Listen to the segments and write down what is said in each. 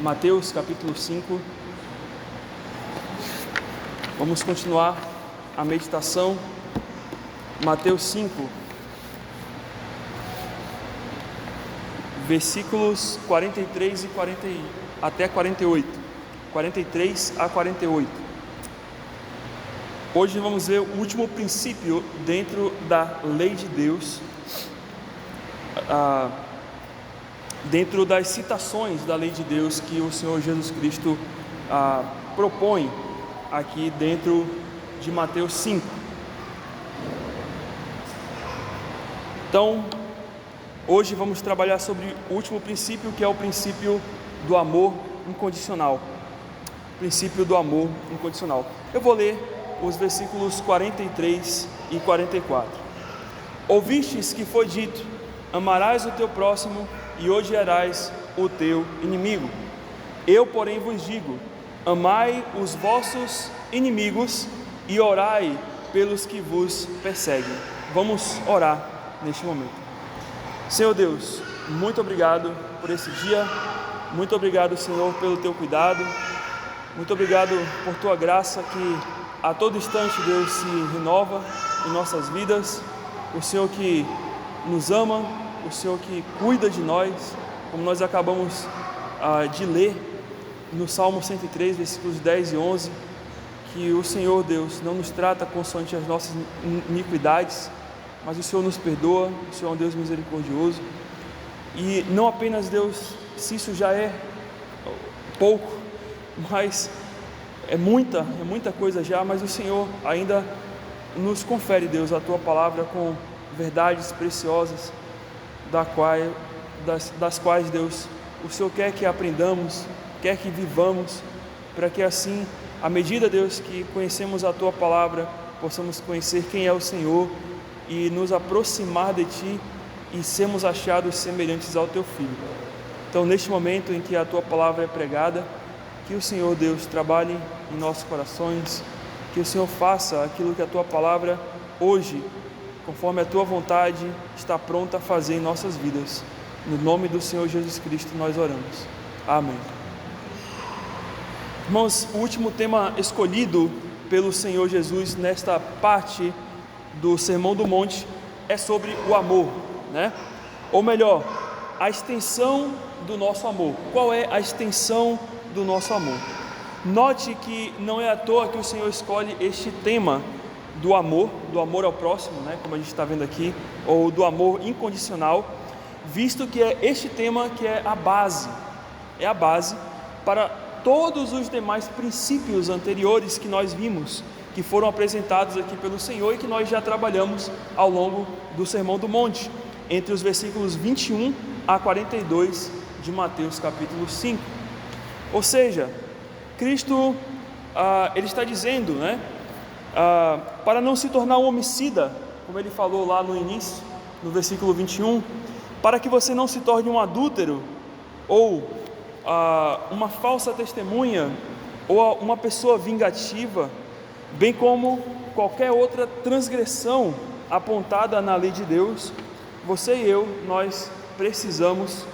Mateus capítulo 5. Vamos continuar a meditação. Mateus 5, versículos 43 até 48. 43 a 48. Hoje vamos ver o último princípio dentro da lei de Deus, dentro das citações da lei de Deus que o Senhor Jesus Cristo propõe aqui dentro de Mateus 5. Então, hoje vamos trabalhar sobre o último princípio, que é o princípio do amor incondicional. Princípio do amor incondicional. Eu vou ler os versículos 43 e 44. Ouvistes que foi dito: amarás o teu próximo e odiarás o teu inimigo. Eu, porém, vos digo: amai os vossos inimigos e orai pelos que vos perseguem. Vamos orar neste momento. Senhor Deus, muito obrigado por esse dia. Muito obrigado, Senhor, pelo teu cuidado. Muito obrigado por tua graça que a todo instante, Deus, se renova em nossas vidas. O Senhor que nos ama, o Senhor que cuida de nós, como nós acabamos de ler no Salmo 103, versículos 10 e 11, que o Senhor, Deus, não nos trata consoante as nossas iniquidades, mas o Senhor nos perdoa. O Senhor é um Deus misericordioso. E não apenas, Deus, se isso já é pouco, mas é muita coisa já, mas o Senhor ainda nos confere, Deus, a tua palavra com verdades preciosas, das quais, Deus, o Senhor quer que aprendamos, quer que vivamos, para que assim, à medida, Deus, que conhecemos a tua palavra, possamos conhecer quem é o Senhor e nos aproximar de ti e sermos achados semelhantes ao teu Filho. Então, neste momento em que a tua palavra é pregada, que o Senhor, Deus, trabalhe em nossos corações, que o Senhor faça aquilo que a tua palavra hoje, conforme a tua vontade, está pronta a fazer em nossas vidas. No nome do Senhor Jesus Cristo nós oramos. Amém. Irmãos, o último tema escolhido pelo Senhor Jesus nesta parte do Sermão do Monte é sobre o amor, né? Ou melhor, a extensão do nosso amor. Qual é a extensão do nosso amor? Note que não é à toa que o Senhor escolhe este tema do amor ao próximo, né, como a gente está vendo aqui, ou do amor incondicional, visto que é este tema que é a base para todos os demais princípios anteriores que nós vimos, que foram apresentados aqui pelo Senhor e que nós já trabalhamos ao longo do Sermão do Monte, entre os versículos 21 a 42 de Mateus capítulo 5. Ou seja, Cristo, ele está dizendo, né, para não se tornar um homicida, como ele falou lá no início, no versículo 21, para que você não se torne um adúltero, ou uma falsa testemunha, ou uma pessoa vingativa, bem como qualquer outra transgressão apontada na lei de Deus, você e eu, nós precisamos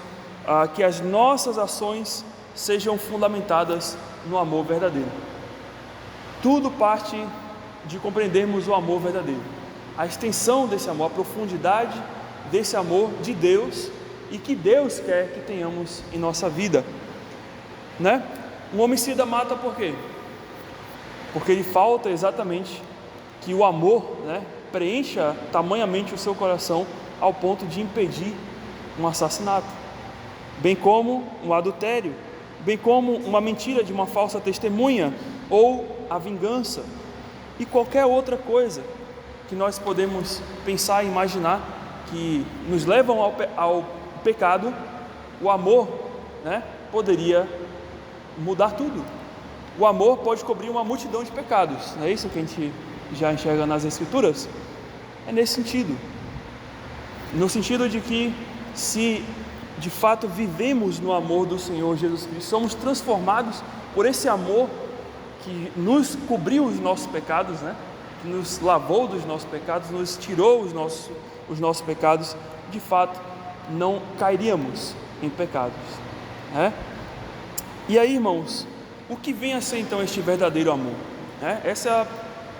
que as nossas ações sejam fundamentadas no amor verdadeiro. Tudo parte de compreendermos o amor verdadeiro, a extensão desse amor, a profundidade desse amor de Deus e que Deus quer que tenhamos em nossa vida, né? Um homicida mata por quê? Porque lhe falta exatamente que o amor, né, preencha tamanhamente o seu coração ao ponto de impedir um assassinato, bem como um adultério, bem como uma mentira de uma falsa testemunha, ou a vingança, e qualquer outra coisa que nós podemos pensar e imaginar que nos levam ao pecado. O amor, né, poderia mudar tudo. O amor pode cobrir uma multidão de pecados, não é isso que a gente já enxerga nas Escrituras? É nesse sentido, no sentido de que se de fato vivemos no amor do Senhor Jesus Cristo, somos transformados por esse amor que nos cobriu os nossos pecados, né? Que nos lavou dos nossos pecados, nos tirou os nossos pecados, de fato não cairíamos em pecados, né? E aí, irmãos, o que vem a ser então este verdadeiro amor? Essa é a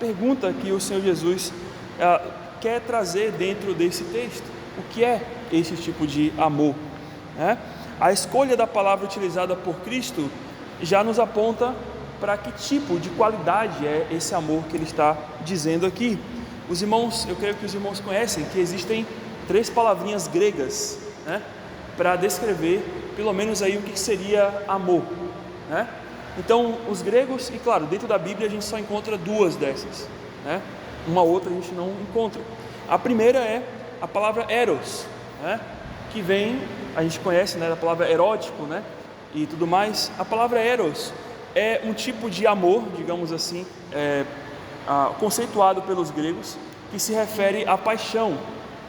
pergunta que o Senhor Jesus quer trazer dentro desse texto. O que é esse tipo de amor? A escolha da palavra utilizada por Cristo já nos aponta para que tipo de qualidade é esse amor que ele está dizendo aqui. Os irmãos, eu creio que os irmãos conhecem que existem 3 palavrinhas gregas, para descrever pelo menos aí o que seria amor, Então os gregos, e claro, dentro da Bíblia a gente só encontra 2 dessas, uma outra a gente não encontra. A primeira é a palavra eros, que vem, a gente conhece, da palavra erótico, e tudo mais. A palavra eros é um tipo de amor, digamos assim, conceituado pelos gregos, que se refere à paixão,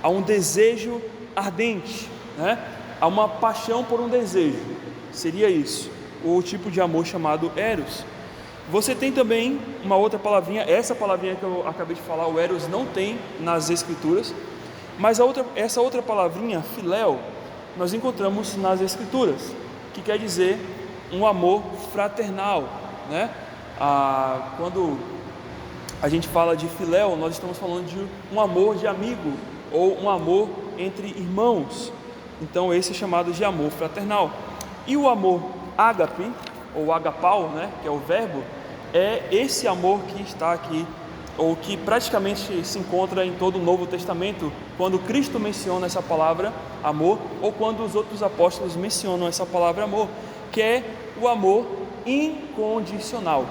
a um desejo ardente, a uma paixão por um desejo, seria isso, o tipo de amor chamado eros. Você tem também uma outra palavrinha, essa palavrinha que eu acabei de falar, o eros, não tem nas escrituras, mas essa outra palavrinha, filéu, nós encontramos nas escrituras, que quer dizer um amor fraternal, Quando a gente fala de filéu, nós estamos falando de um amor de amigo, ou um amor entre irmãos. Então esse é chamado de amor fraternal. E o amor ágape, ou agapau, que é o verbo, é esse amor que está aqui, ou que praticamente se encontra em todo o Novo Testamento, quando Cristo menciona essa palavra amor, ou quando os outros apóstolos mencionam essa palavra amor, que é o amor incondicional.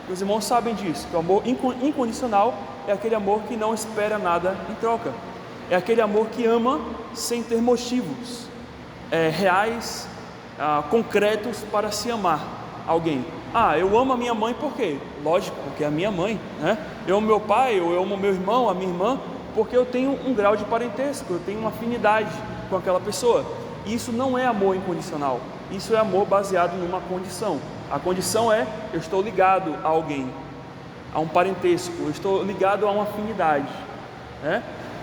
Os irmãos sabem disso, que o amor incondicional é aquele amor que não espera nada em troca, é aquele amor que ama sem ter motivos reais, concretos para se amar alguém. Eu amo a minha mãe por quê? Lógico, porque é a minha mãe, Eu amo meu pai, ou eu amo meu irmão, a minha irmã, porque eu tenho um grau de parentesco, eu tenho uma afinidade com aquela pessoa. Isso não é amor incondicional, isso é amor baseado numa condição. A condição é: eu estou ligado a alguém, a um parentesco, eu estou ligado a uma afinidade,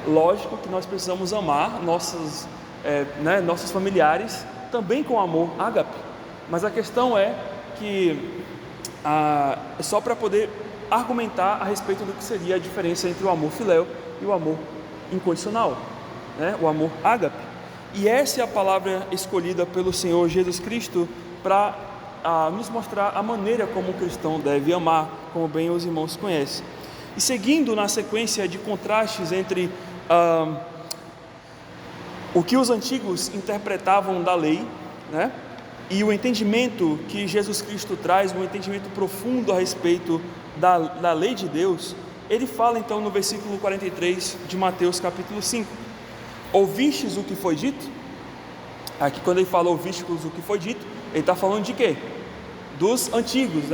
Lógico que nós precisamos amar nossos familiares também com amor ágape, mas a questão é que é só para poder argumentar a respeito do que seria a diferença entre o amor filéu e o amor incondicional, o amor ágape. E essa é a palavra escolhida pelo Senhor Jesus Cristo para nos mostrar a maneira como o cristão deve amar, como bem os irmãos conhecem. E seguindo na sequência de contrastes entre o que os antigos interpretavam da lei, e o entendimento que Jesus Cristo traz, um entendimento profundo a respeito da lei de Deus, ele fala então no versículo 43 de Mateus capítulo 5: ouvistes o que foi dito? Aqui quando ele fala ouvistes o que foi dito, ele está falando de quê? Dos antigos,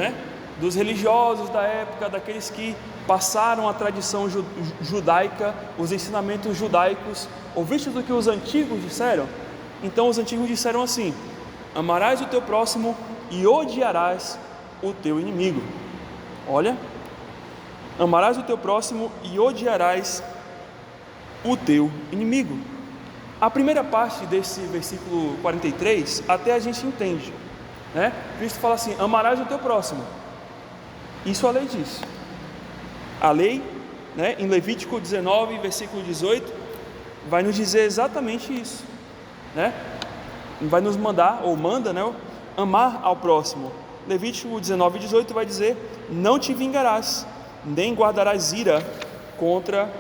dos religiosos da época, daqueles que passaram a tradição judaica, os ensinamentos judaicos. Ouvistes o que os antigos disseram? Então os antigos disseram assim: amarás o teu próximo e odiarás o teu inimigo. Olha, amarás o teu próximo e odiarás o teu inimigo. A primeira parte desse versículo 43 até a gente entende, Cristo fala assim: amarás o teu próximo. Isso a lei diz. A lei, em Levítico 19, versículo 18, vai nos dizer exatamente isso, vai nos mandar, ou manda, amar ao próximo. Levítico 19, 18 vai dizer: não te vingarás, nem guardarás ira contra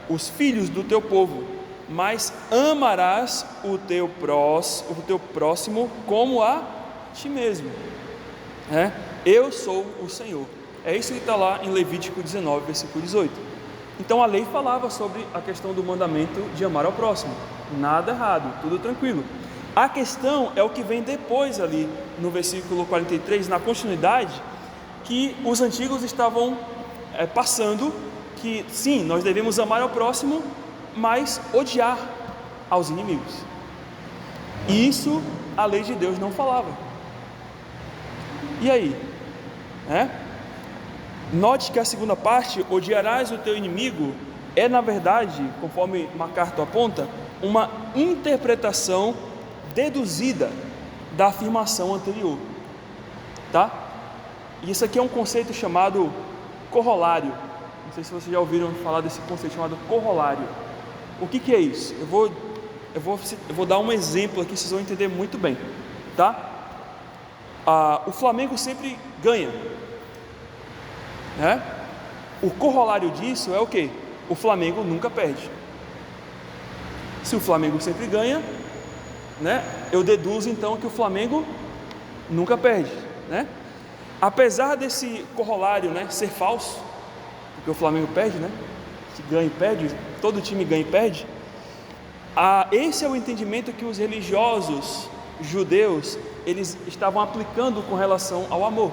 os filhos do teu povo, mas amarás o teu próximo como a ti mesmo. Eu sou o Senhor. É isso que está lá em Levítico 19, versículo 18. Então a lei falava sobre a questão do mandamento de amar ao próximo. Nada errado, tudo tranquilo. A questão é o que vem depois ali no versículo 43, na continuidade, que os antigos estavam passando, que sim, nós devemos amar ao próximo, mas odiar aos inimigos. E isso a lei de Deus não falava. E aí? Note que a segunda parte, odiarás o teu inimigo, é na verdade, conforme MacArthur aponta, uma interpretação deduzida da afirmação anterior. tá? E isso aqui é um conceito chamado corolário. Não sei se vocês já ouviram falar desse conceito chamado corolário. O que é isso? Eu vou dar um exemplo aqui, vocês vão entender muito bem, tá? O Flamengo sempre ganha, né? O corolário disso é o quê? O Flamengo nunca perde. Se o Flamengo sempre ganha, né? Eu deduzo então que o Flamengo nunca perde, né? Apesar desse corolário, né, ser falso, porque o Flamengo perde, né? Que ganha e perde, todo time ganha e perde. Esse é o entendimento que os religiosos judeus eles estavam aplicando com relação ao amor.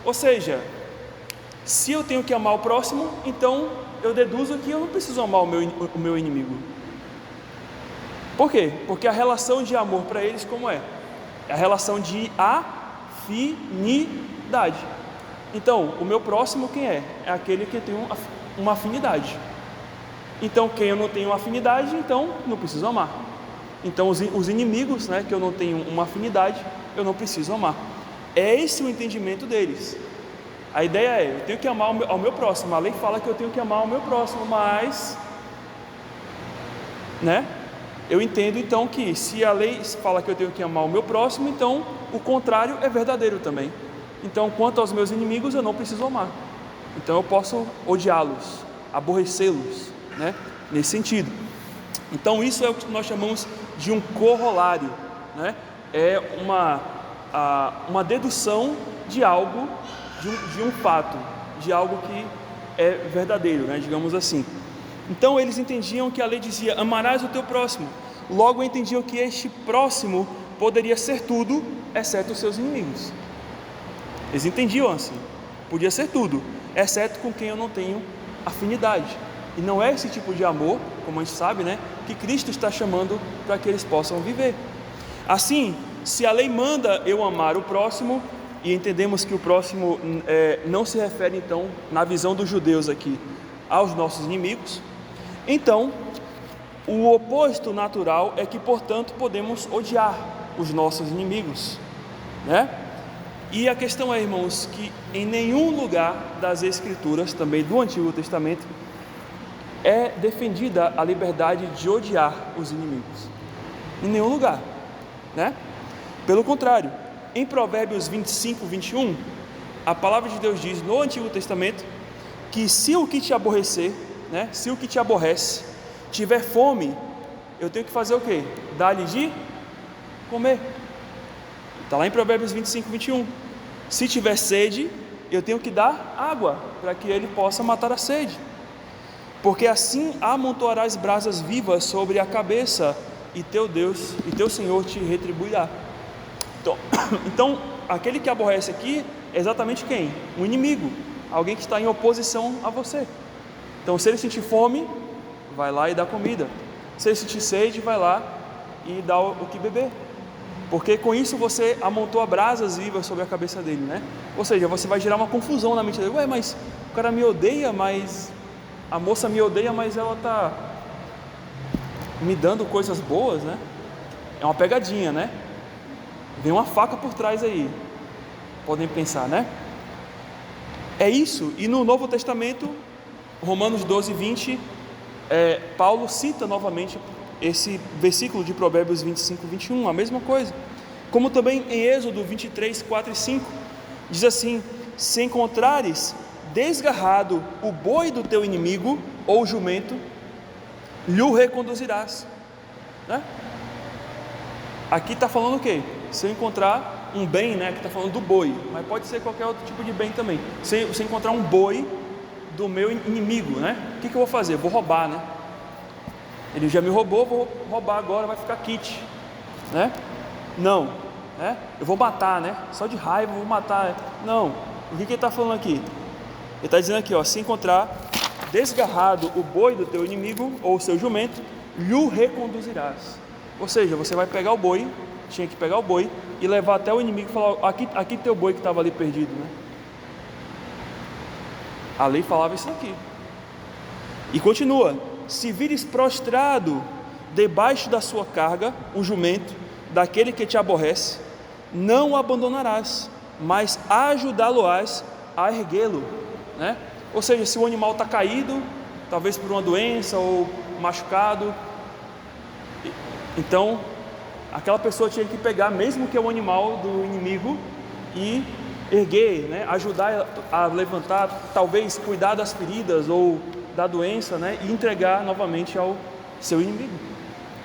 Ou seja, se eu tenho que amar o próximo, então eu deduzo que eu não preciso amar o meu inimigo. Por quê? Porque a relação de amor para eles como é? É a relação de afinidade. Então, o meu próximo quem é? É aquele que tem uma afinidade. Então, quem eu não tenho afinidade, então não preciso amar. Então, os inimigos, né, que eu não tenho uma afinidade, eu não preciso amar. É esse o entendimento deles. A ideia é, eu tenho que amar ao meu próximo. A lei fala que eu tenho que amar ao meu próximo, mas, né, eu entendo então que se a lei fala que eu tenho que amar o meu próximo, então o contrário é verdadeiro também. Então, quanto aos meus inimigos, eu não preciso amar. Então, eu posso odiá-los, aborrecê-los, né, nesse sentido. Então, isso é o que nós chamamos de um corolário, né? É uma dedução de algo, de um fato, de algo que é verdadeiro, né? Digamos assim. Então eles entendiam que a lei dizia, amarás o teu próximo. Logo entendiam que este próximo poderia ser tudo, exceto os seus inimigos. Eles entendiam assim, podia ser tudo, exceto com quem eu não tenho afinidade. E não é esse tipo de amor, como a gente sabe, né, que Cristo está chamando para que eles possam viver. Assim, se a lei manda eu amar o próximo, e entendemos que o próximo não se refere então, na visão dos judeus aqui, aos nossos inimigos, então o oposto natural é que, portanto, podemos odiar os nossos inimigos, né? E a questão é, irmãos, que em nenhum lugar das Escrituras, também do Antigo Testamento, é defendida a liberdade de odiar os inimigos. Em nenhum lugar, né? Pelo contrário, em Provérbios 25, 21, a palavra de Deus diz no Antigo Testamento que se o que te aborrecer, né, se o que te aborrece tiver fome, eu tenho que fazer o quê? Dar-lhe de comer. Está lá em Provérbios 25, 21. Se tiver sede, eu tenho que dar água para que ele possa matar a sede. Porque assim amontoarás brasas vivas sobre a cabeça e teu Deus e teu Senhor te retribuirá. Então, aquele que aborrece aqui é exatamente quem? Um inimigo, alguém que está em oposição a você. Então, se ele sentir fome, vai lá e dá comida. Se ele sentir sede, vai lá e dá o que beber. Porque com isso você amontoa brasas vivas sobre a cabeça dele, né? Ou seja, você vai gerar uma confusão na mente dele. Ué, mas o cara me odeia, mas a moça me odeia, mas ela está me dando coisas boas, né? É uma pegadinha, né? Vem uma faca por trás aí. Podem pensar, né? É isso. E no Novo Testamento, Romanos 12, 20, Paulo cita novamente esse versículo de Provérbios 25, 21, a mesma coisa. Como também em Êxodo 23, 4 e 5, diz assim: se encontrares desgarrado o boi do teu inimigo, ou o jumento, lhe o reconduzirás, né? Aqui está falando o quê? Se eu encontrar um bem, né? Aqui está falando do boi, mas pode ser qualquer outro tipo de bem também. Se eu encontrar um boi do meu inimigo, né? O que eu vou fazer? Vou roubar, né? Ele já me roubou, vou roubar agora, vai ficar kit, né? Não, né? Eu vou matar, né? Só de raiva eu vou matar. Não. O que ele está falando aqui? Ele está dizendo aqui, ó, se encontrar desgarrado o boi do teu inimigo ou o seu jumento, lhe o reconduzirás. Ou seja, você vai pegar o boi, tinha que pegar o boi e levar até o inimigo e falar: aqui teu boi que estava ali perdido, né? A lei falava isso aqui. E continua: se vires prostrado debaixo da sua carga o jumento daquele que te aborrece, não o abandonarás, mas ajudá-lo-ás a erguê-lo, né? Ou seja, se o animal está caído, talvez por uma doença ou machucado, então aquela pessoa tinha que pegar, mesmo que é o animal do inimigo, e erguer, né? Ajudar a levantar, talvez cuidar das feridas ou da doença, né? E entregar novamente ao seu inimigo.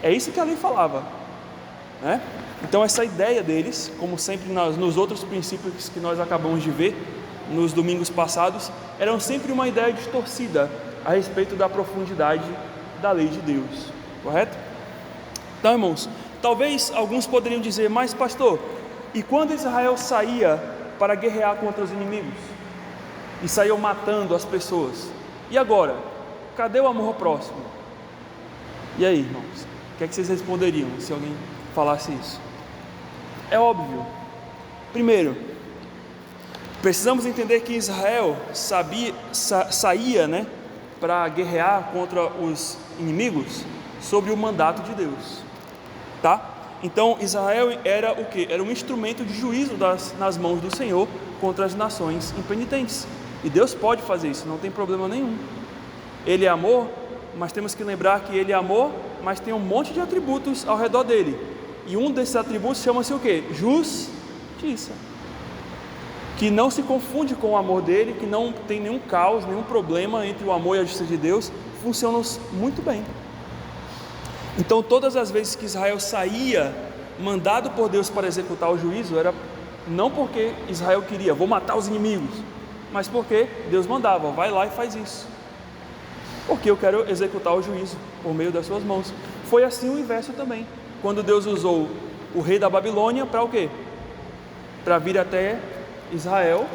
É isso que a lei falava, né? Então essa ideia deles, como sempre nos outros princípios que nós acabamos de ver nos domingos passados, eram sempre uma ideia distorcida a respeito da profundidade da lei de Deus, correto? Então, irmãos, talvez alguns poderiam dizer, mas pastor, e quando Israel saía para guerrear contra os inimigos e saiu matando as pessoas, e agora? Cadê o amor ao próximo? E aí, irmãos, o que é que vocês responderiam se alguém falasse isso? É óbvio. Primeiro, precisamos entender que Israel saía, né, para guerrear contra os inimigos sobre o mandato de Deus, tá? Então Israel era o que? Era um instrumento de juízo nas mãos do Senhor contra as nações impenitentes, e Deus pode fazer isso, não tem problema nenhum. Ele é amor, mas temos que lembrar que Ele é amor, mas tem um monte de atributos ao redor dele, e um desses atributos chama-se o que? Justiça, que não se confunde com o amor dele, que não tem nenhum caos, nenhum problema entre o amor e a justiça de Deus, funcionam muito bem. Então todas as vezes que Israel saía mandado por Deus para executar o juízo, era não porque Israel queria, vou matar os inimigos, mas porque Deus mandava, vai lá e faz isso, porque eu quero executar o juízo por meio das suas mãos. Foi assim o inverso também, quando Deus usou o rei da Babilônia para o quê? Para vir até Israel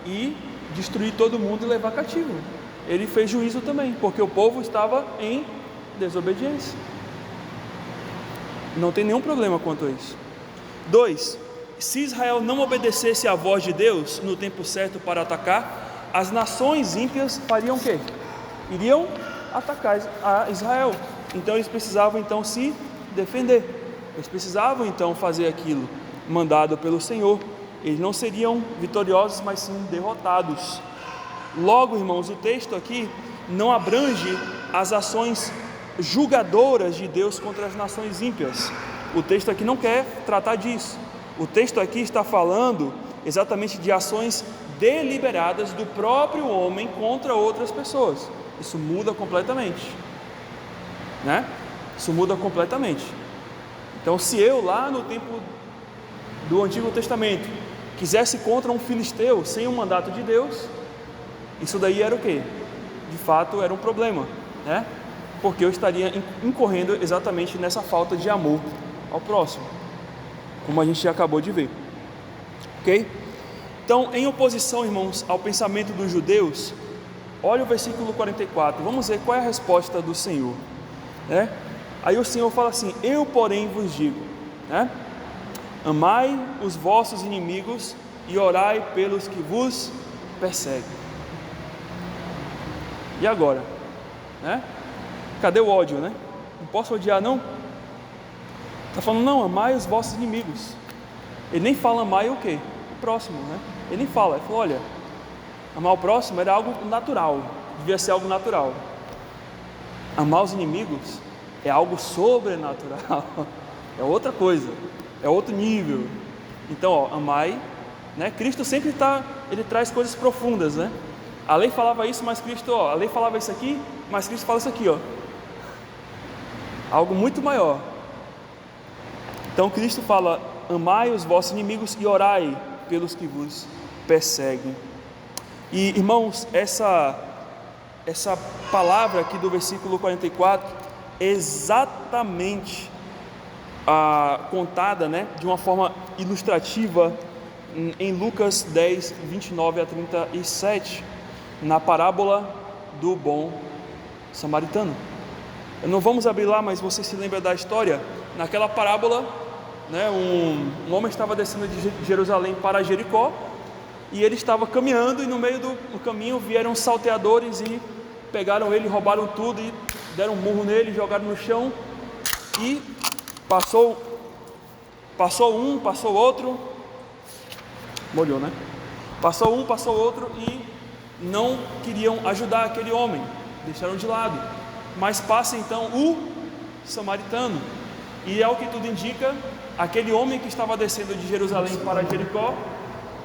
e destruir todo mundo e levar cativo. Ele fez juízo também, porque o povo estava em desobediência. Não tem nenhum problema quanto a isso. 2. Se Israel não obedecesse à voz de Deus no tempo certo para atacar, as nações ímpias fariam o quê? Iriam atacar a Israel. Então eles precisavam então se defender. Eles precisavam então fazer aquilo mandado pelo Senhor. Eles não seriam vitoriosos, mas sim derrotados. Logo, irmãos, o texto aqui não abrange as ações julgadoras de Deus contra as nações ímpias. O texto aqui não quer tratar disso. O texto aqui está falando exatamente de ações deliberadas do próprio homem contra outras pessoas. Isso muda completamente, né? Isso muda completamente. Então, se eu lá no tempo do Antigo Testamento quisesse contra um filisteu sem o mandato de Deus, isso daí era o quê? De fato era um problema, né? Porque eu estaria incorrendo exatamente nessa falta de amor ao próximo, como a gente já acabou de ver, ok? Então, em oposição, irmãos, ao pensamento dos judeus, olha o versículo 44, vamos ver qual é a resposta do Senhor, né? Aí o Senhor fala assim: eu porém vos digo, né? Amai os vossos inimigos e orai pelos que vos perseguem. E agora, né? Cadê o ódio, né? Não posso odiar, não? Está falando, não, amai os vossos inimigos. Ele nem fala amai o quê? O próximo, né? Ele nem fala, ele falou, olha, amar o próximo era algo natural, devia ser algo natural. Amar os inimigos é algo sobrenatural, é outra coisa, é outro nível. Então, ó, amai, né? Cristo sempre ele traz coisas profundas, né? A lei falava isso, mas Cristo, ó, a lei falava isso aqui, mas Cristo fala isso aqui, ó. Algo muito maior. Então Cristo fala, amai os vossos inimigos e orai pelos que vos perseguem. E irmãos, essa palavra aqui do versículo 44 é exatamente contada, né, de uma forma ilustrativa em Lucas 10, 29 a 37, na parábola do bom samaritano. Não vamos abrir lá, mas você se lembra da história? Naquela parábola, né, um homem estava descendo de Jerusalém para Jericó, e ele estava caminhando, e no meio do caminho vieram salteadores e pegaram ele, roubaram tudo e deram um murro nele, jogaram no chão, e passou um, passou outro, Molhou, né? Passou um, passou outro e não queriam ajudar aquele homem, deixaram de lado. Mas passa então o samaritano, e ao que tudo indica, aquele homem que estava descendo de Jerusalém para Jericó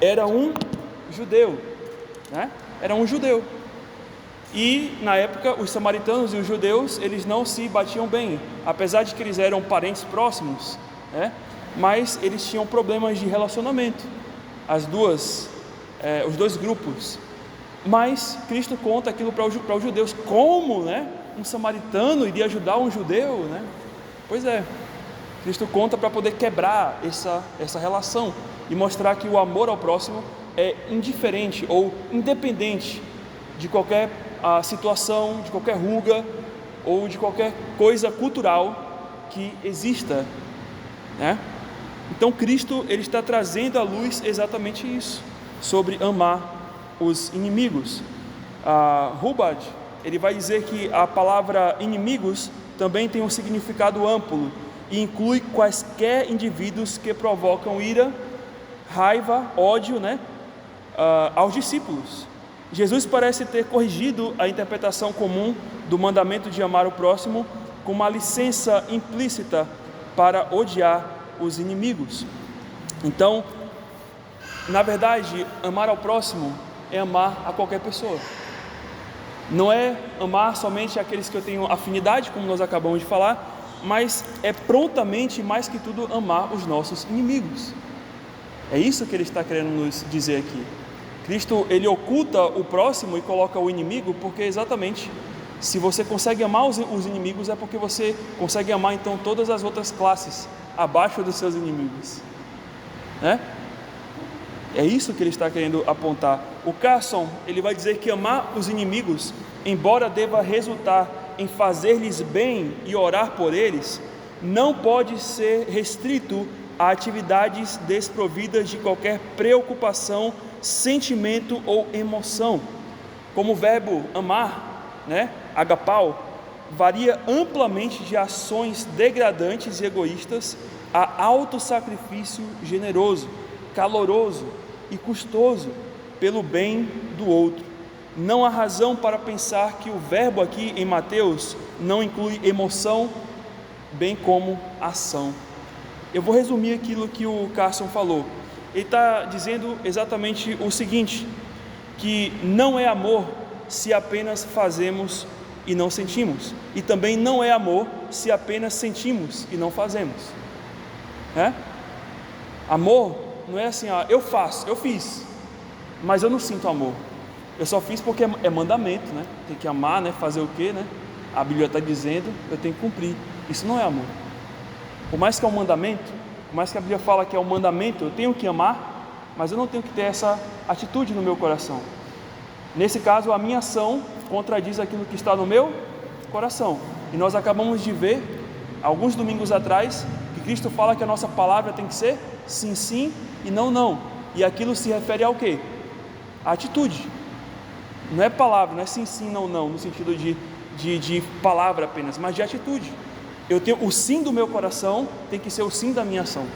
era um judeu, né? Era um judeu. E na época os samaritanos e os judeus, eles não se batiam bem, apesar de que eles eram parentes próximos, né? Mas eles tinham problemas de relacionamento, os dois grupos. Mas Cristo conta aquilo para os judeus. Como, né? Um samaritano iria ajudar um judeu, né? Pois é, Cristo conta para poder quebrar essa relação e mostrar que o amor ao próximo é indiferente ou independente de qualquer situação, de qualquer ruga ou de qualquer coisa cultural que exista, né? Então Cristo, ele está trazendo à luz exatamente isso, sobre amar os inimigos. Hubbard, ele vai dizer que a palavra inimigos também tem um significado amplo e inclui quaisquer indivíduos que provocam ira, raiva, ódio, né, aos discípulos. Jesus parece ter corrigido a interpretação comum do mandamento de amar o próximo com uma licença implícita para odiar os inimigos. Então, na verdade, amar ao próximo é amar a qualquer pessoa. Não é amar somente aqueles que eu tenho afinidade, como nós acabamos de falar, mas é prontamente, mais que tudo, amar os nossos inimigos. É isso que ele está querendo nos dizer aqui. Cristo, ele oculta o próximo e coloca o inimigo, porque exatamente, se você consegue amar os inimigos, é porque você consegue amar então todas as outras classes abaixo dos seus inimigos, né? É isso que ele está querendo apontar. O Carson, ele vai dizer que amar os inimigos, embora deva resultar em fazer-lhes bem e orar por eles, não pode ser restrito a atividades desprovidas de qualquer preocupação, sentimento ou emoção. Como o verbo amar, né, agapau, varia amplamente de ações degradantes e egoístas a autossacrifício generoso, caloroso e custoso pelo bem do outro. Não há razão para pensar que o verbo aqui em Mateus não inclui emoção, bem como ação. Eu vou resumir aquilo que o Carson falou. Ele está dizendo exatamente o seguinte, que não é amor se apenas fazemos e não sentimos, e também não é amor se apenas sentimos e não fazemos, né? Amor não é assim, eu fiz, mas eu não sinto amor. Eu só fiz porque é mandamento, né? Tem que amar, né? Fazer o quê, né? A Bíblia está dizendo, eu tenho que cumprir. Isso não é amor. Por mais que é um mandamento, por mais que a Bíblia fala que é um mandamento, eu tenho que amar, mas eu não tenho que ter essa atitude no meu coração. Nesse caso, a minha ação contradiz aquilo que está no meu coração. E nós acabamos de ver, alguns domingos atrás, que Cristo fala que a nossa palavra tem que ser sim, sim e não, não. E aquilo se refere ao quê? A atitude. Não é palavra, não é sim, sim, não, não, no sentido de palavra apenas, mas de atitude. Eu tenho o sim do meu coração, tem que ser o sim da minha ação.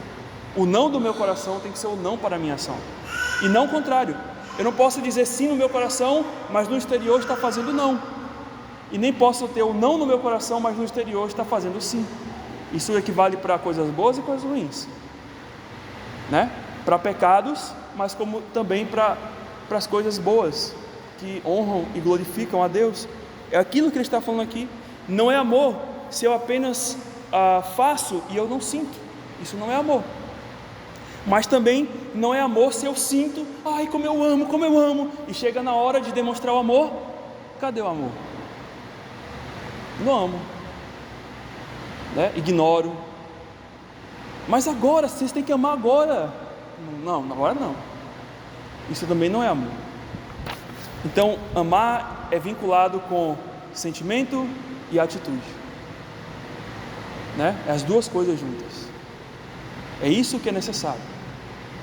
O não do meu coração tem que ser o não para a minha ação. E não o contrário. Eu não posso dizer sim no meu coração, mas no exterior está fazendo não. E nem posso ter o não no meu coração, mas no exterior está fazendo sim. Isso equivale para coisas boas e coisas ruins, né? Para pecados, mas como também para as coisas boas, que honram e glorificam a Deus. É aquilo que ele está falando aqui. Não é amor se eu apenas faço e eu não sinto. Isso não é amor. Mas também não é amor se eu sinto, ai como eu amo, e chega na hora de demonstrar o amor, cadê o amor? Não amo, né? Ignoro. Mas agora, vocês têm que amar agora. Não, agora não. Isso também não é amor. Então, amar é vinculado com sentimento e atitude, né? É as duas coisas juntas. É isso que é necessário,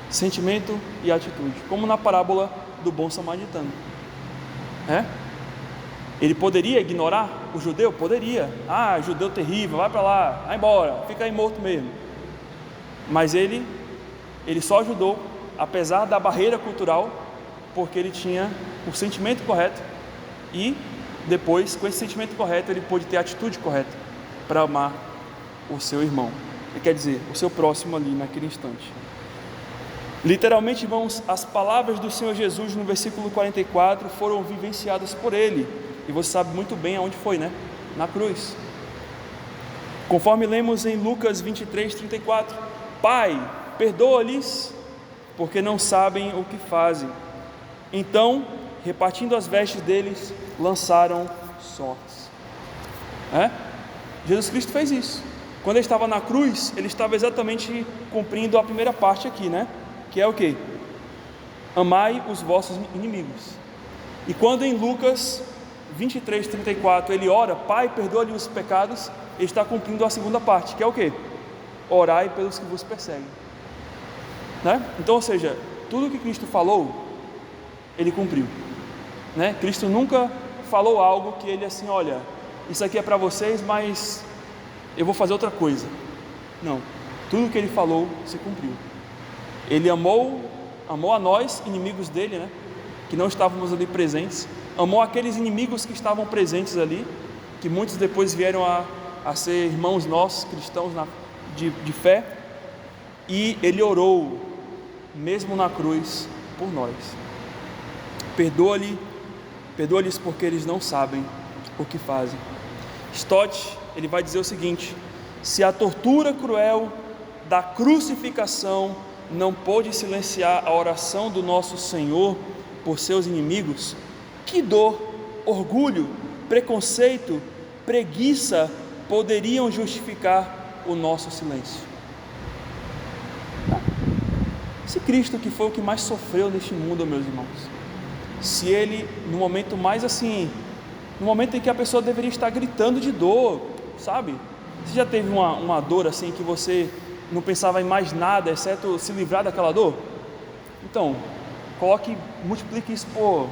sentimento e atitude, como na parábola do bom samaritano, né? Ele poderia ignorar o judeu? Poderia. Judeu terrível, vai para lá, vai embora, fica aí morto mesmo. Mas ele só ajudou apesar da barreira cultural, porque ele tinha o sentimento correto e depois, com esse sentimento correto, ele pôde ter a atitude correta para amar o seu irmão, quer dizer, o seu próximo ali naquele instante. Literalmente, irmãos, as palavras do Senhor Jesus no versículo 44 foram vivenciadas por ele, e você sabe muito bem aonde foi, né? Na cruz. Conforme lemos em Lucas 23:34, Pai, perdoa-lhes, porque não sabem o que fazem. Então, repartindo as vestes deles, lançaram sortes. Jesus Cristo fez isso. Quando ele estava na cruz, ele estava exatamente cumprindo a primeira parte aqui, né? Que é o quê? Amai os vossos inimigos. E quando em Lucas 23:34 ele ora, Pai, perdoa-lhe os pecados, ele está cumprindo a segunda parte, que é o quê? Orai pelos que vos perseguem, né? Então, ou seja, tudo que Cristo falou, ele cumpriu, né? Cristo nunca falou algo que ele assim, olha, isso aqui é para vocês, mas eu vou fazer outra coisa. Não, tudo que ele falou se cumpriu. Ele amou a nós, inimigos dele, né? Que não estávamos ali presentes, amou aqueles inimigos que estavam presentes ali, que muitos depois vieram a ser irmãos nossos, cristãos de fé, e ele orou, mesmo na cruz, por nós. Perdoa-lhes porque eles não sabem o que fazem. Stott, ele vai dizer o seguinte: se a tortura cruel da crucificação não pôde silenciar a oração do nosso Senhor por seus inimigos, que dor, orgulho, preconceito, preguiça poderiam justificar o nosso silêncio? Se Cristo, que foi o que mais sofreu neste mundo, meus irmãos, se ele, no momento mais assim, no momento em que a pessoa deveria estar gritando de dor, sabe? Você já teve uma dor assim que você não pensava em mais nada, exceto se livrar daquela dor? Então, multiplique isso por,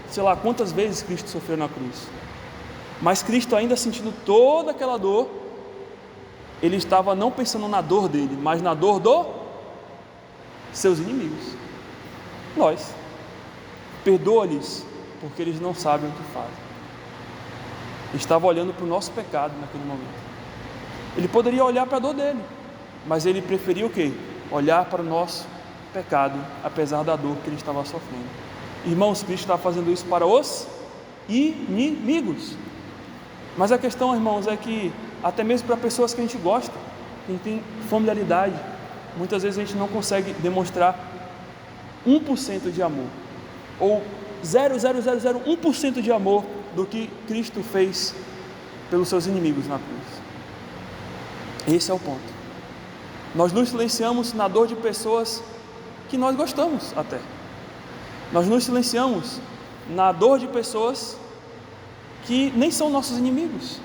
sei lá, quantas vezes Cristo sofreu na cruz. Mas Cristo, ainda sentindo toda aquela dor, ele estava não pensando na dor dele, mas na dor dos seus inimigos, nós. Perdoa-lhes, porque eles não sabem o que fazem. Ele estava olhando para o nosso pecado naquele momento. Ele poderia olhar para a dor dele, mas ele preferiu o quê? Olhar para o nosso pecado, apesar da dor que ele estava sofrendo. Irmãos, Cristo está fazendo isso para os inimigos. Mas a questão, irmãos, é que até mesmo para pessoas que a gente gosta, que a gente tem familiaridade, muitas vezes a gente não consegue demonstrar 1% de amor, ou 0,0001% de amor do que Cristo fez pelos seus inimigos na cruz. Esse é o ponto. Nós nos silenciamos na dor de pessoas que nós gostamos até. Nós nos silenciamos na dor de pessoas que nem são nossos inimigos,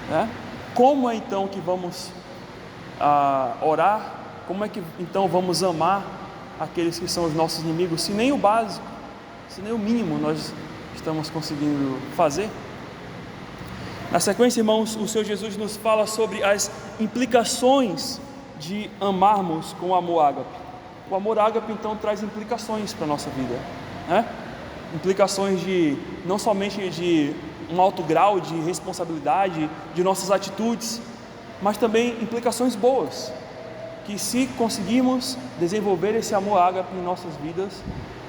né? Como é então que vamos orar? Como é que então vamos amar aqueles que são os nossos inimigos, se nem o básico, se nem o mínimo nós estamos conseguindo fazer? Na sequência, irmãos, o Senhor Jesus nos fala sobre as implicações de amarmos com o amor ágape. O amor ágape então traz implicações para a nossa vida, né? Implicações não somente de um alto grau de responsabilidade de nossas atitudes, mas também implicações boas, que se conseguirmos desenvolver esse amor ágape em nossas vidas,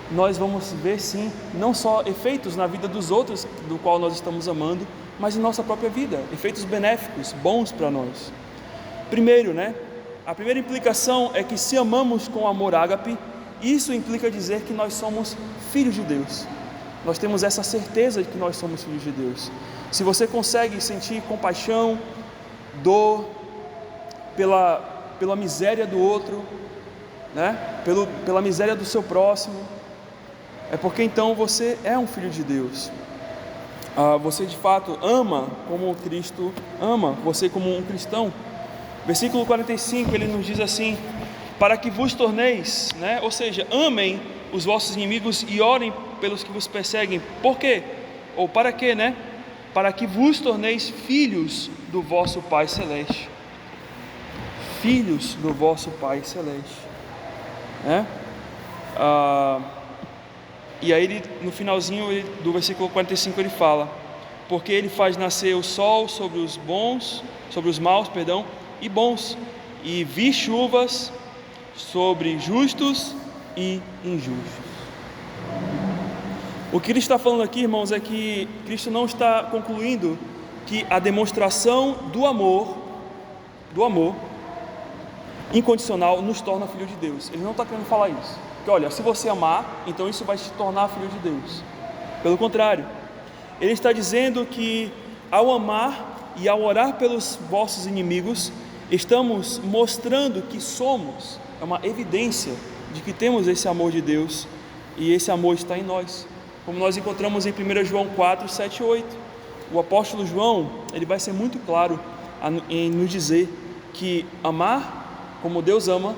nós vamos ver sim, não só efeitos na vida dos outros, do qual nós estamos amando, mas em nossa própria vida, efeitos benéficos, bons para nós. Primeiro, né? A primeira implicação é que se amamos com amor ágape, isso implica dizer que nós somos filhos de Deus. Nós temos essa certeza de que nós somos filhos de Deus. Se você consegue sentir compaixão, dor pela miséria do outro, né? Pela miséria do seu próximo, é porque então você é um filho de Deus. Você de fato ama como Cristo ama, você como um cristão. Versículo 45, ele nos diz assim: para que vos torneis, né? Ou seja, amem os vossos inimigos e orem pelos que vos perseguem. Por quê? Ou para quê, né? Para que vos torneis filhos do vosso Pai Celeste. Filhos do vosso Pai Celeste. né? E aí ele, no finalzinho do versículo 45 ele fala: porque ele faz nascer o sol sobre os maus, e bons, e vi chuvas sobre justos e injustos. O que ele está falando aqui, irmãos, é que Cristo não está concluindo que a demonstração do amor incondicional nos torna filho de Deus. Ele não está querendo falar isso, que olha, se você amar, então isso vai te tornar filho de Deus. Pelo contrário, ele está dizendo que ao amar e ao orar pelos vossos inimigos, estamos mostrando que somos, é uma evidência de que temos esse amor de Deus, e esse amor está em nós, como nós encontramos em 1 João 4, 7 e 8. O apóstolo João, ele vai ser muito claro em nos dizer que amar como Deus ama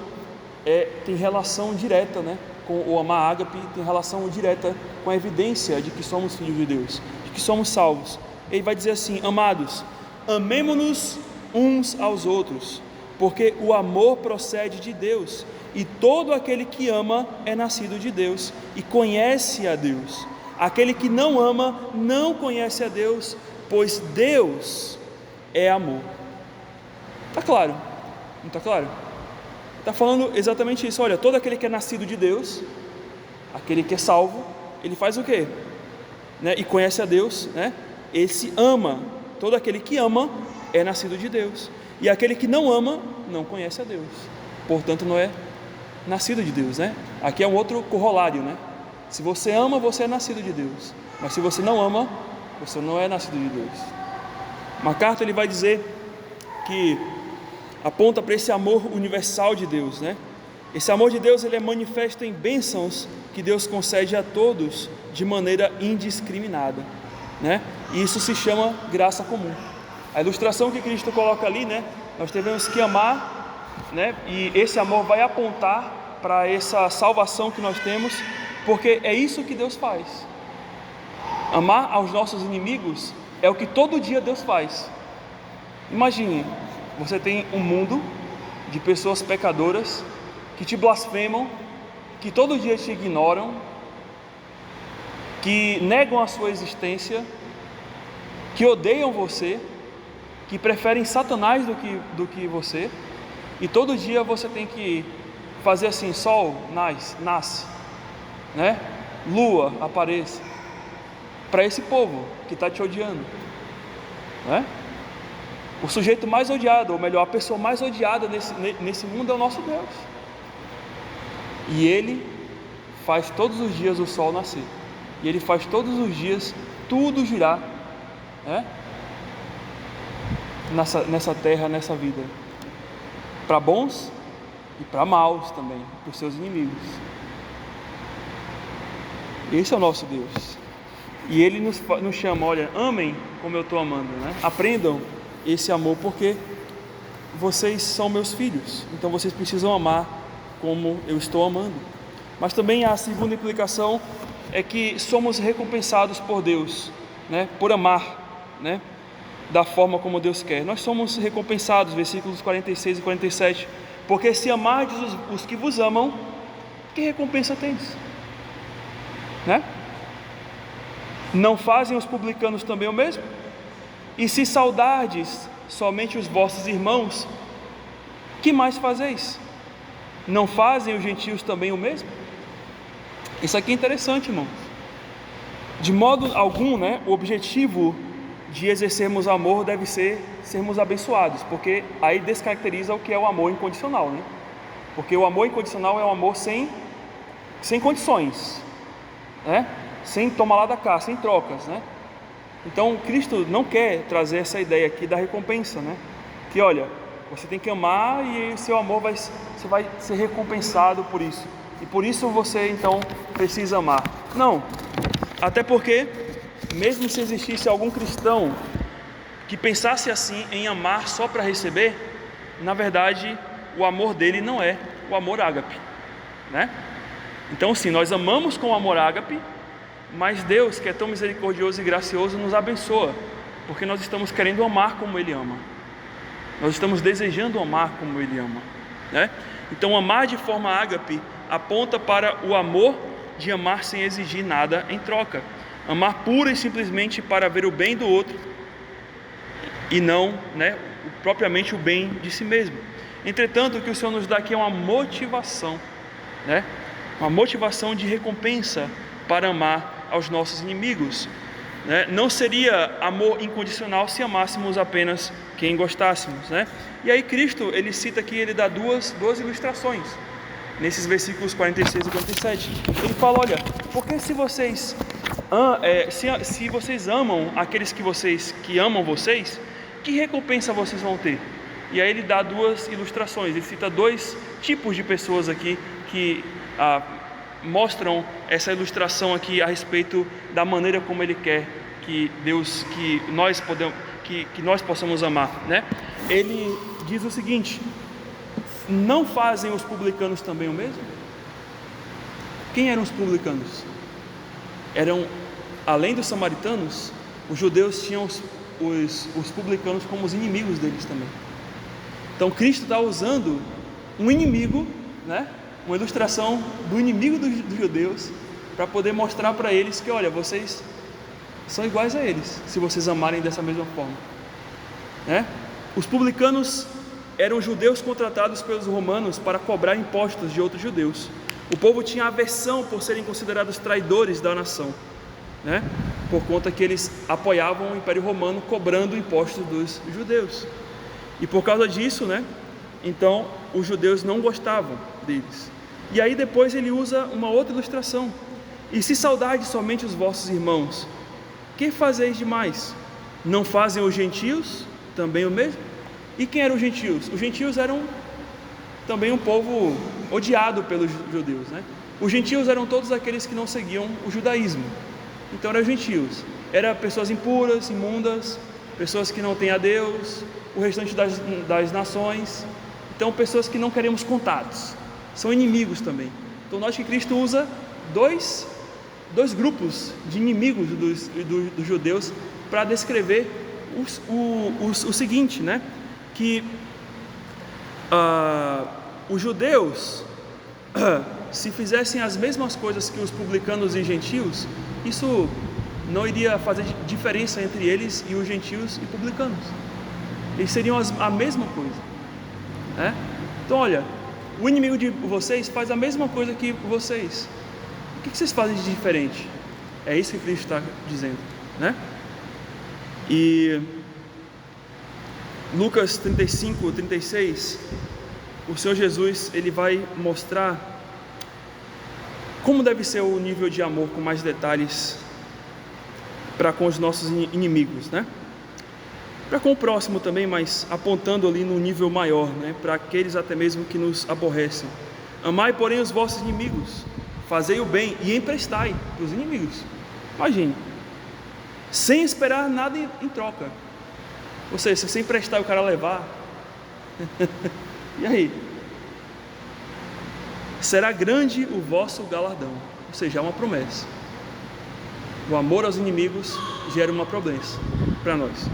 tem relação direta, né, com o amar ágape, tem relação direta com a evidência de que somos filhos de Deus, de que somos salvos. Ele vai dizer assim: amados, amemo-nos uns aos outros, porque o amor procede de Deus, e todo aquele que ama é nascido de Deus e conhece a Deus. Aquele que não ama não conhece a Deus, pois Deus é amor. Está claro? Não está claro? Está falando exatamente isso. Olha, todo aquele que é nascido de Deus, aquele que é salvo, ele faz o quê? E conhece a Deus, né? Ele se ama. Todo aquele que ama é nascido de Deus, e aquele que não ama não conhece a Deus, portanto não é nascido de Deus, né? Aqui é um outro corolário, né? Se você ama, você é nascido de Deus, mas se você não ama, você não é nascido de Deus. MacArthur, ele vai dizer que aponta para esse amor universal de Deus, né? Esse amor de Deus, ele é manifesto em bênçãos que Deus concede a todos de maneira indiscriminada, né? E isso se chama graça comum. A ilustração que Cristo coloca ali, né? Nós devemos que amar, né? E esse amor vai apontar para essa salvação que nós temos, porque é isso que Deus faz. Amar aos nossos inimigos é o que todo dia Deus faz. Imagine, você tem um mundo de pessoas pecadoras que te blasfemam, que todo dia te ignoram, que negam a sua existência, que odeiam você, que preferem Satanás do que você, e todo dia você tem que fazer assim: sol nasce, né? Lua apareça, para esse povo que está te odiando, né? O sujeito mais odiado, ou melhor, a pessoa mais odiada nesse mundo é o nosso Deus, e Ele faz todos os dias o sol nascer, e Ele faz todos os dias tudo girar, né? Nessa terra, nessa vida, para bons e para maus também, para os seus inimigos. Esse é o nosso Deus, e Ele nos chama: olha, amem como eu estou amando, né? Aprendam esse amor, porque vocês são meus filhos, então vocês precisam amar como eu estou amando. Mas também a segunda implicação é que somos recompensados por Deus, né? Por amar, né? Da forma como Deus quer. Nós somos recompensados, versículos 46 e 47, porque se amardes os que vos amam, que recompensa tendes? Né? Não fazem os publicanos também o mesmo? E se saudardes somente os vossos irmãos, que mais fazeis? Não fazem os gentios também o mesmo? Isso aqui é interessante, irmãos. De modo algum, né, o objetivo de exercermos amor deve ser sermos abençoados, porque aí descaracteriza o que é o amor incondicional, né? Porque o amor incondicional é um amor sem condições, né? Sem tomar lá da cá, sem trocas, né? Então Cristo não quer trazer essa ideia aqui da recompensa, né? Que olha, você tem que amar e seu amor você vai ser recompensado por isso, e por isso você então precisa amar. Não, até porque mesmo se existisse algum cristão que pensasse assim, em amar só para receber, na verdade o amor dele não é o amor ágape, né? Então sim, nós amamos com o amor ágape, mas Deus, que é tão misericordioso e gracioso, nos abençoa, porque nós estamos querendo amar como Ele ama, nós estamos desejando amar como Ele ama, né? Então amar de forma ágape aponta para o amor de amar sem exigir nada em troca. Amar pura e simplesmente para ver o bem do outro e não, propriamente o bem de si mesmo. Entretanto, o que o Senhor nos dá aqui é uma motivação, uma motivação de recompensa para amar aos nossos inimigos. Não seria amor incondicional se amássemos apenas quem gostássemos, E aí Cristo, ele cita aqui, ele dá duas ilustrações, nesses versículos 46 e 47. Ele fala, olha, porque se vocês amam aqueles que amam vocês, que recompensa vocês vão ter? E aí ele dá duas ilustrações, ele cita dois tipos de pessoas aqui que mostram essa ilustração aqui a respeito da maneira como ele quer que nós possamos amar, Ele diz o seguinte: não fazem os publicanos também o mesmo? Quem eram os publicanos? Além dos samaritanos, os judeus tinham os publicanos como os inimigos deles também. Então Cristo está usando um inimigo, uma ilustração do inimigo dos judeus, para poder mostrar para eles que, olha, vocês são iguais a eles, se vocês amarem dessa mesma forma. Os publicanos eram judeus contratados pelos romanos para cobrar impostos de outros judeus. O povo tinha aversão por serem considerados traidores da nação, por conta que eles apoiavam o Império Romano cobrando impostos dos judeus. E por causa disso, então os judeus não gostavam deles. E aí depois ele usa uma outra ilustração: e se saudardes somente os vossos irmãos, que fazeis demais? Não fazem os gentios também o mesmo? E quem eram os gentios? Os gentios eram também um povo odiado pelos judeus, Os gentios eram todos aqueles que não seguiam o judaísmo. Então eram gentios, eram pessoas impuras, imundas, pessoas que não têm a Deus, o restante das nações. Então pessoas que não queremos contatos, são inimigos também. Então nós que Cristo usa dois grupos de inimigos dos judeus para descrever o seguinte, que os judeus, se fizessem as mesmas coisas que os publicanos e gentios, isso não iria fazer diferença entre eles e os gentios e publicanos. Eles seriam a mesma coisa, Então olha, o inimigo de vocês faz a mesma coisa que vocês. O que vocês fazem de diferente? É isso que Cristo está dizendo, E Lucas 35, 36, o Senhor Jesus, ele vai mostrar como deve ser o nível de amor com mais detalhes para com os nossos inimigos, para com o próximo também, mas apontando ali no nível maior, para aqueles até mesmo que nos aborrecem. Amai, porém, os vossos inimigos, fazei o bem e emprestai para os inimigos. Imagine, sem esperar nada em troca. Ou seja, se você emprestar e o cara levar, e aí? Será grande o vosso galardão. Ou seja, é uma promessa. O amor aos inimigos gera uma promessa para nós.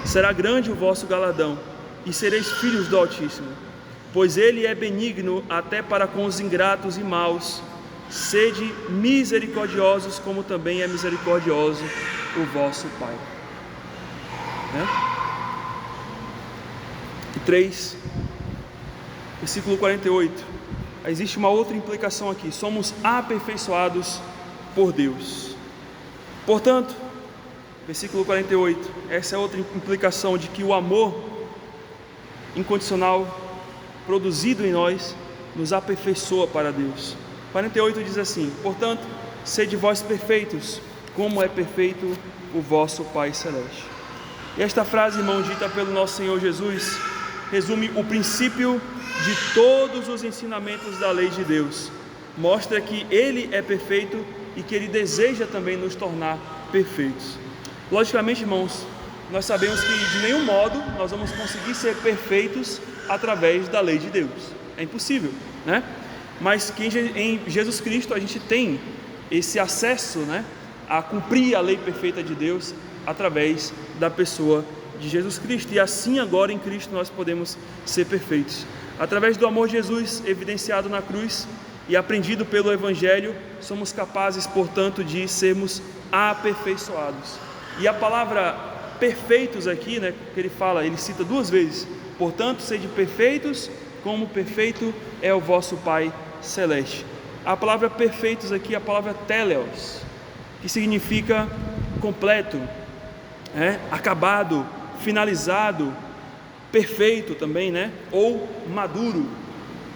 Será grande o vosso galardão, e sereis filhos do Altíssimo, pois Ele é benigno até para com os ingratos e maus. Sede misericordiosos, como também é misericordioso o vosso Pai. 3, versículo 48. Existe uma outra implicação aqui: somos aperfeiçoados por Deus. Portanto, versículo 48, essa é outra implicação de que o amor incondicional produzido em nós nos aperfeiçoa para Deus. 48 diz assim: portanto, sede vós perfeitos, como é perfeito o vosso Pai Celeste. E esta frase, irmão, dita pelo nosso Senhor Jesus, resume o princípio de todos os ensinamentos da lei de Deus. Mostra que Ele é perfeito e que Ele deseja também nos tornar perfeitos. Logicamente, irmãos, nós sabemos que de nenhum modo nós vamos conseguir ser perfeitos através da lei de Deus. É impossível, Mas que em Jesus Cristo a gente tem esse acesso, a cumprir a lei perfeita de Deus através da pessoa de Jesus Cristo. E assim agora em Cristo nós podemos ser perfeitos. Através do amor de Jesus evidenciado na cruz e aprendido pelo Evangelho, somos capazes, portanto, de sermos aperfeiçoados. E a palavra perfeitos aqui, né, que ele cita 2 vezes: portanto, sede perfeitos, como perfeito é o vosso Pai Celeste. A palavra perfeitos aqui é a palavra teleos, que significa completo, acabado, finalizado, perfeito também, né? Ou maduro.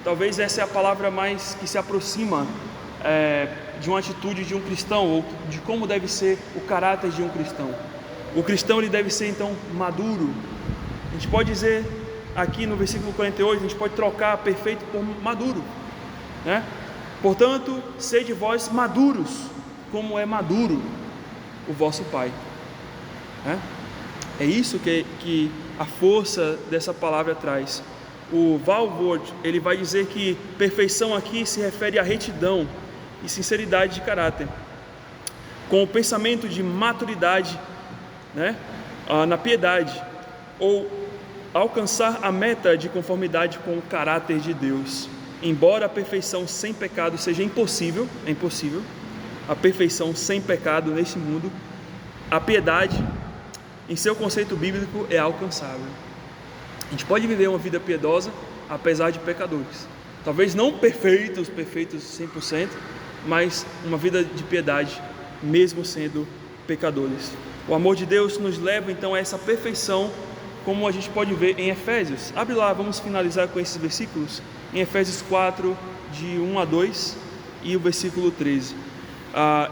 Talvez essa é a palavra mais que se aproxima de uma atitude de um cristão, ou de como deve ser o caráter de um cristão. O cristão, ele deve ser então maduro. A gente pode dizer aqui no versículo 48, a gente pode trocar perfeito por maduro, né? Portanto, sede vós maduros, como é maduro o vosso Pai. É isso que a força dessa palavra traz. O Walvoord, ele vai dizer que perfeição aqui se refere à retidão e sinceridade de caráter, com o pensamento de maturidade, né, na piedade, ou alcançar a meta de conformidade com o caráter de Deus. Embora a perfeição sem pecado seja impossível, a perfeição sem pecado nesse mundo, a piedade, em seu conceito bíblico, é alcançável. A gente pode viver uma vida piedosa apesar de pecadores, talvez não perfeitos 100%, mas uma vida de piedade mesmo sendo pecadores. O amor de Deus nos leva então a essa perfeição, como a gente pode ver em Efésios. Abre lá, vamos finalizar com esses versículos, em Efésios 4, de 1 a 2 e o versículo 13.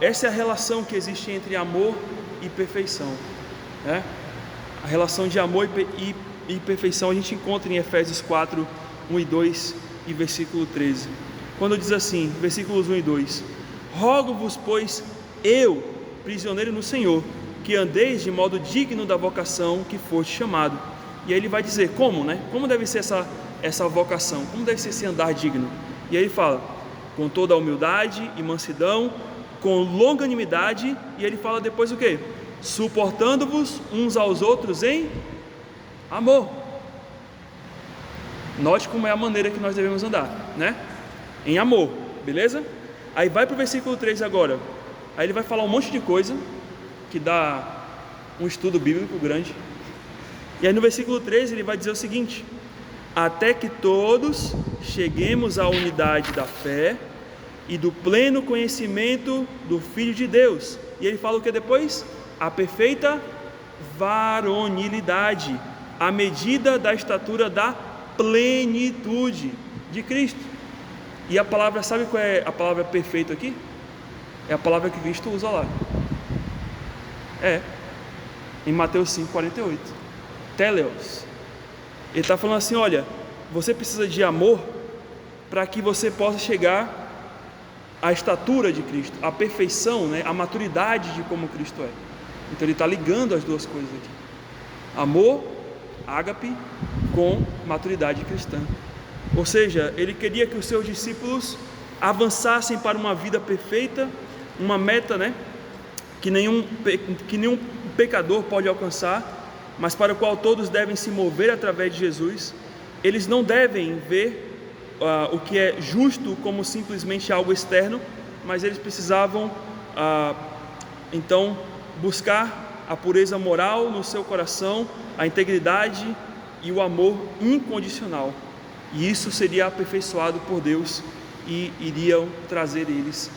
Essa é a relação que existe entre amor e perfeição, né? A relação de amor e perfeição a gente encontra em Efésios 4, 1 e 2 e versículo 13, quando diz assim, versículos 1 e 2: rogo-vos, pois, eu, prisioneiro no Senhor, que andeis de modo digno da vocação que foste chamado. E aí ele vai dizer como, né? Como deve ser essa vocação, como deve ser esse andar digno. E aí ele fala, com toda a humildade e mansidão, com longanimidade, e ele fala depois o quê? Suportando-vos uns aos outros em amor. Note como é a maneira que nós devemos andar, né? Em amor, beleza? Aí vai para o versículo 3 agora. Aí ele vai falar um monte de coisa que dá um estudo bíblico grande. E aí no versículo 13 ele vai dizer o seguinte: até que todos cheguemos à unidade da fé e do pleno conhecimento do Filho de Deus. E ele fala o que depois? A perfeita varonilidade, à medida da estatura da plenitude de Cristo. E a palavra, sabe qual é a palavra perfeito aqui? É a palavra que Cristo usa lá. Em Mateus 5,48, teleos. Ele está falando assim, olha, você precisa de amor para que você possa chegar à estatura de Cristo, à perfeição, né? À maturidade de como Cristo é. Então ele está ligando as duas coisas aqui: amor, ágape, com maturidade cristã. Ou seja, ele queria que os seus discípulos avançassem para uma vida perfeita, uma meta, né, que nenhum pecador pode alcançar, mas para o qual todos devem se mover através de Jesus. Eles não devem ver o que é justo como simplesmente algo externo, mas eles precisavam então buscar a pureza moral no seu coração, a integridade e o amor incondicional. E isso seria aperfeiçoado por Deus e iriam trazer eles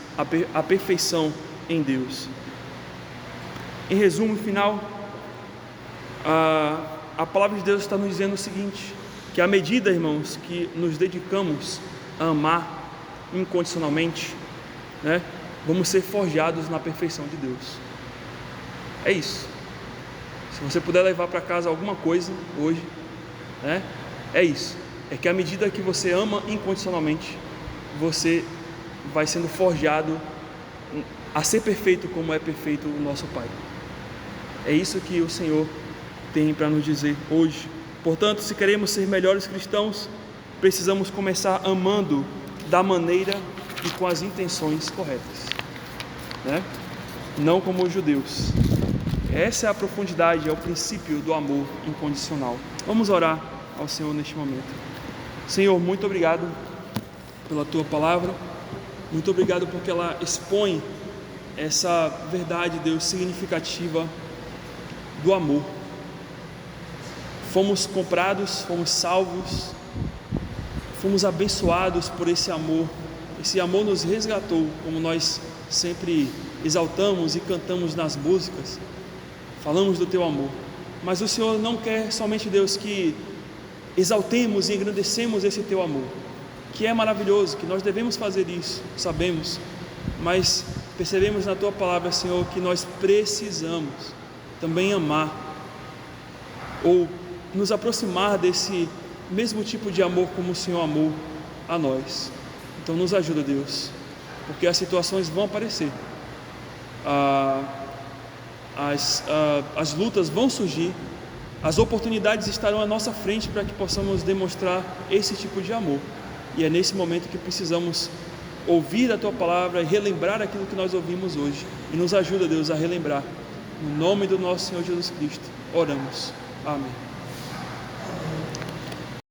a perfeição em Deus. Em resumo final, a palavra de Deus está nos dizendo o seguinte: que à medida, irmãos, que nos dedicamos a amar incondicionalmente, né, vamos ser forjados na perfeição de Deus. É isso. Se você puder levar para casa alguma coisa hoje, né, é isso. É que à medida que você ama incondicionalmente, você vai sendo forjado a ser perfeito como é perfeito o nosso Pai. É isso que o Senhor tem para nos dizer hoje. Portanto, se queremos ser melhores cristãos, precisamos começar amando da maneira e com as intenções corretas, né? Não como os judeus. Essa é a profundidade, é o princípio do amor incondicional. Vamos orar ao Senhor neste momento. Senhor, muito obrigado pela Tua palavra. Muito obrigado porque ela expõe essa verdade, Deus, significativa do amor. Fomos comprados, fomos salvos, fomos abençoados por esse amor. Esse amor nos resgatou, como nós sempre exaltamos e cantamos nas músicas. Falamos do teu amor. Mas o Senhor não quer somente, Deus, que exaltemos e engrandecemos esse teu amor, que é maravilhoso, que nós devemos fazer isso, sabemos, mas percebemos na tua palavra, Senhor, que nós precisamos também amar, ou nos aproximar desse mesmo tipo de amor como o Senhor amou a nós. Então nos ajuda, Deus, porque as situações vão aparecer, as lutas vão surgir, as oportunidades estarão à nossa frente para que possamos demonstrar esse tipo de amor, e é nesse momento que precisamos ouvir a tua palavra e relembrar aquilo que nós ouvimos hoje, e nos ajuda, Deus, a relembrar. No nome do nosso Senhor Jesus Cristo oramos, amém.